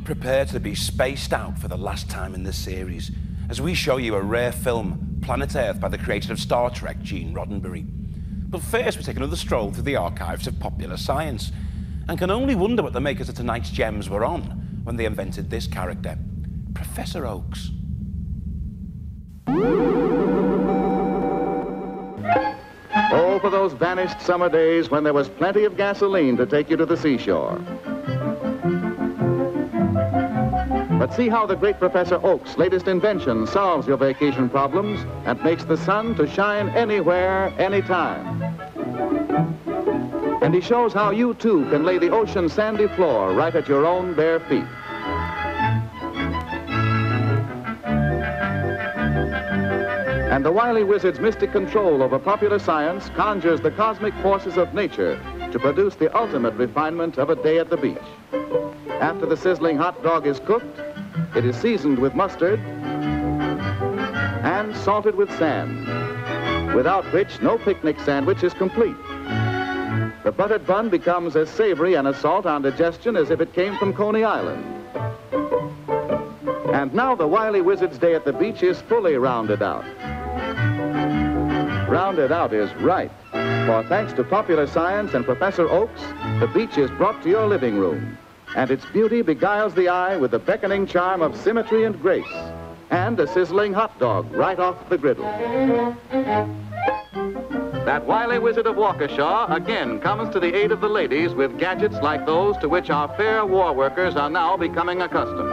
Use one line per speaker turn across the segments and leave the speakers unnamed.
Prepare to be spaced out for the last time in this series as we show you a rare film, Planet Earth, by the creator of Star Trek, Gene Roddenberry. But first we take another stroll through the archives of popular science and can only wonder what the makers of tonight's gems were on when they invented this character, Professor Oakes.
Oh, for those vanished summer days when there was plenty of gasoline to take you to the seashore. But see how the great Professor Oakes' latest invention solves your vacation problems and makes the sun to shine anywhere, anytime. And he shows how you too can lay the ocean's sandy floor right at your own bare feet. And the wily wizard's mystic control over popular science conjures the cosmic forces of nature to produce the ultimate refinement of a day at the beach. After the sizzling hot dog is cooked, it is seasoned with mustard and salted with sand, without which no picnic sandwich is complete. The buttered bun becomes as savory and assault on digestion as if it came from Coney Island. And now the wily wizard's day at the beach is fully rounded out. Rounded out is right, for thanks to popular science and Professor Oakes, the beach is brought to your living room. And its beauty beguiles the eye with the beckoning charm of symmetry and grace, and a sizzling hot dog right off the griddle. That wily wizard of Waukesha again comes to the aid of the ladies with gadgets like those to which our fair war workers are now becoming accustomed.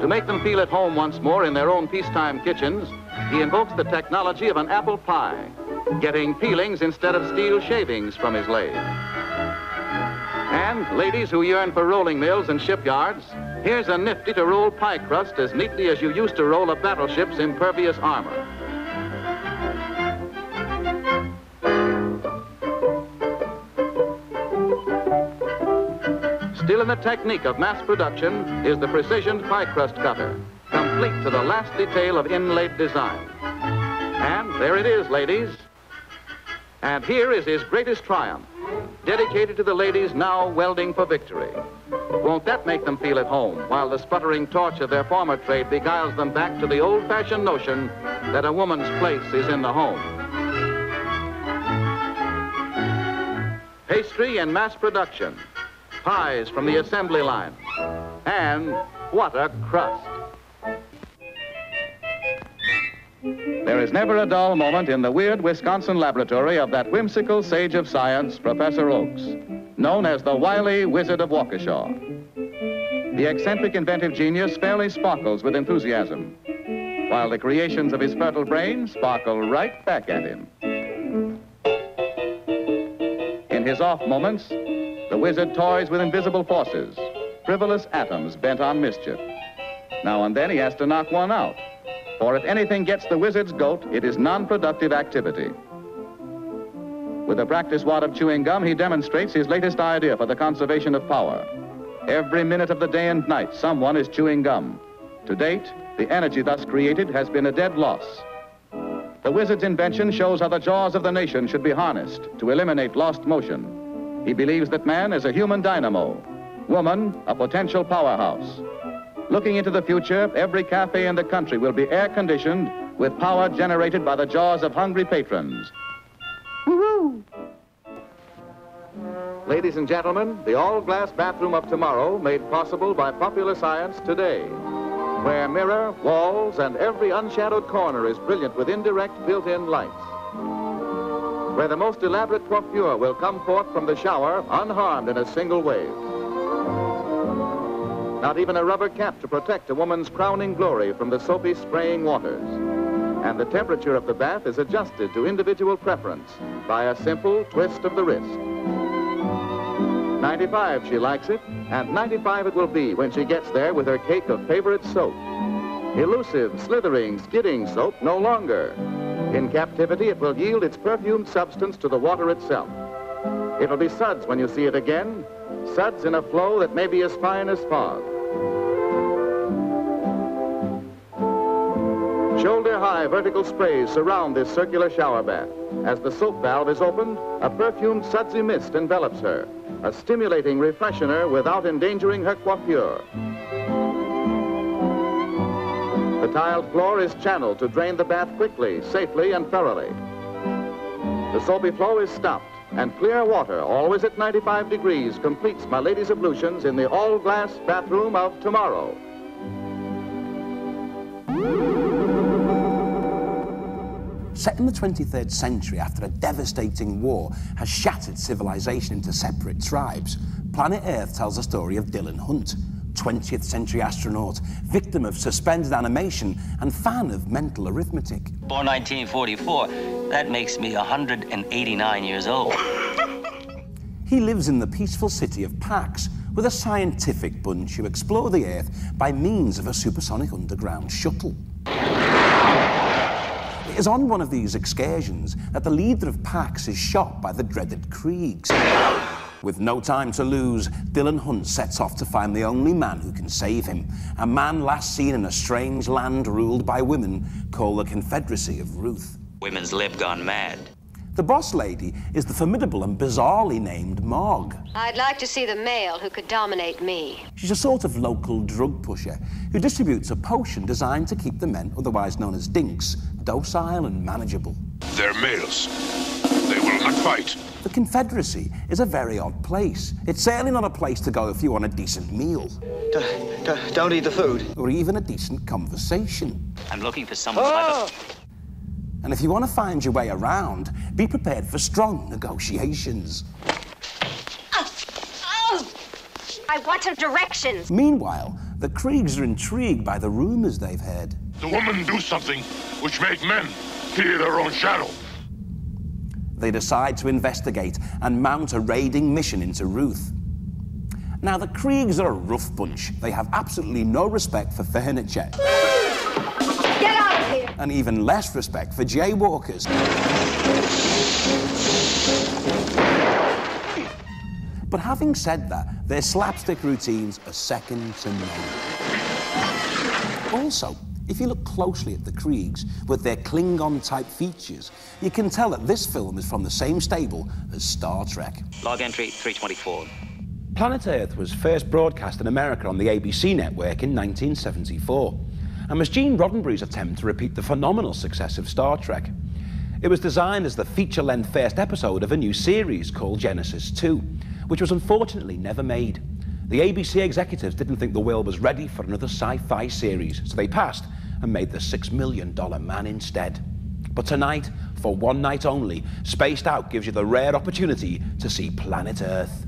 To make them feel at home once more in their own peacetime kitchens, he invokes the technology of an apple pie, getting peelings instead of steel shavings from his lathe. And ladies who yearn for rolling mills and shipyards, here's a nifty to roll pie crust as neatly as you used to roll a battleship's impervious armor. Still in the technique of mass production is the precision pie crust cutter, complete to the last detail of inlaid design. And there it is, ladies. And here is his greatest triumph, dedicated to the ladies now welding for victory. Won't that make them feel at home, while the sputtering torch of their former trade beguiles them back to the old-fashioned notion that a woman's place is in the home. Pastry and mass production, pies from the assembly line, and what a crust. There is never a dull moment in the weird Wisconsin laboratory of that whimsical sage of science, Professor Oakes, known as the wily wizard of Waukesha. The eccentric inventive genius fairly sparkles with enthusiasm, while the creations of his fertile brain sparkle right back at him. In his off moments, the wizard toys with invisible forces, frivolous atoms bent on mischief. Now and then he has to knock one out. For if anything gets the wizard's goat, it is non-productive activity. With a practice wad of chewing gum, he demonstrates his latest idea for the conservation of power. Every minute of the day and night, someone is chewing gum. To date, the energy thus created has been a dead loss. The wizard's invention shows how the jaws of the nation should be harnessed to eliminate lost motion. He believes that man is a human dynamo, woman a potential powerhouse. Looking into the future, every cafe in the country will be air-conditioned with power generated by the jaws of hungry patrons. Woo-hoo! Ladies and gentlemen, the all-glass bathroom of tomorrow made possible by popular science today, where mirror, walls, and every unshadowed corner is brilliant with indirect built-in lights, where the most elaborate coiffure will come forth from the shower unharmed in a single wave. Not even a rubber cap to protect a woman's crowning glory from the soapy spraying waters. And the temperature of the bath is adjusted to individual preference by a simple twist of the wrist. 95 she likes it, and 95 it will be when she gets there with her cake of favorite soap. Elusive, slithering, skidding soap no longer. In captivity, it will yield its perfumed substance to the water itself. It'll be suds when you see it again, suds in a flow that may be as fine as fog. Shoulder-high vertical sprays surround this circular shower bath. As the soap valve is opened, a perfumed sudsy mist envelops her, a stimulating refreshener without endangering her coiffure. The tiled floor is channeled to drain the bath quickly, safely, and thoroughly. The soapy flow is stopped, and clear water, always at 95 degrees, completes my lady's ablutions in the all-glass bathroom of tomorrow.
Set in the 23rd century after a devastating war has shattered civilization into separate tribes, Planet Earth tells the story of Dylan Hunt, 20th century astronaut, victim of suspended animation and fan of mental arithmetic.
Born 1944, that makes me 189 years old.
He lives in the peaceful city of Pax with a scientific bunch who explore the Earth by means of a supersonic underground shuttle. It is on one of these excursions that the leader of Pax is shot by the dreaded Kriegs. With no time to lose, Dylan Hunt sets off to find the only man who can save him, a man last seen in a strange land ruled by women called the Confederacy of Ruth.
Women's lib gone mad.
The boss lady is the formidable and bizarrely named Mog.
I'd like to see the male who could dominate me.
She's a sort of local drug pusher who distributes a potion designed to keep the men, otherwise known as dinks, docile and manageable.
They're males. They will not fight.
The Confederacy is a very odd place. It's certainly not a place to go if you want a decent meal.
Don't eat the food.
Or even a decent conversation.
I'm looking for someone
And if you want to find your way around, be prepared for strong negotiations.
I want some directions.
Meanwhile, the Kriegs are intrigued by the rumors they've heard.
The women do something which make men fear their own shadow.
They decide to investigate and mount a raiding mission into Ruth. Now, the Kriegs are a rough bunch. They have absolutely no respect for furniture.
Get out of here!
And even less respect for jaywalkers. But having said that, their slapstick routines are second to none. Also, if you look closely at the Kriegs, with their Klingon-type features, you can tell that this film is from the same stable as Star Trek.
Log entry 324.
Planet Earth was first broadcast in America on the ABC network in 1974, and was Gene Roddenberry's attempt to repeat the phenomenal success of Star Trek. It was designed as the feature-length first episode of a new series called Genesis 2, which was unfortunately never made. The ABC executives didn't think the world was ready for another sci-fi series, so they passed and made the $6 Million Man instead. But tonight, for one night only, Spaced Out gives you the rare opportunity to see Planet Earth.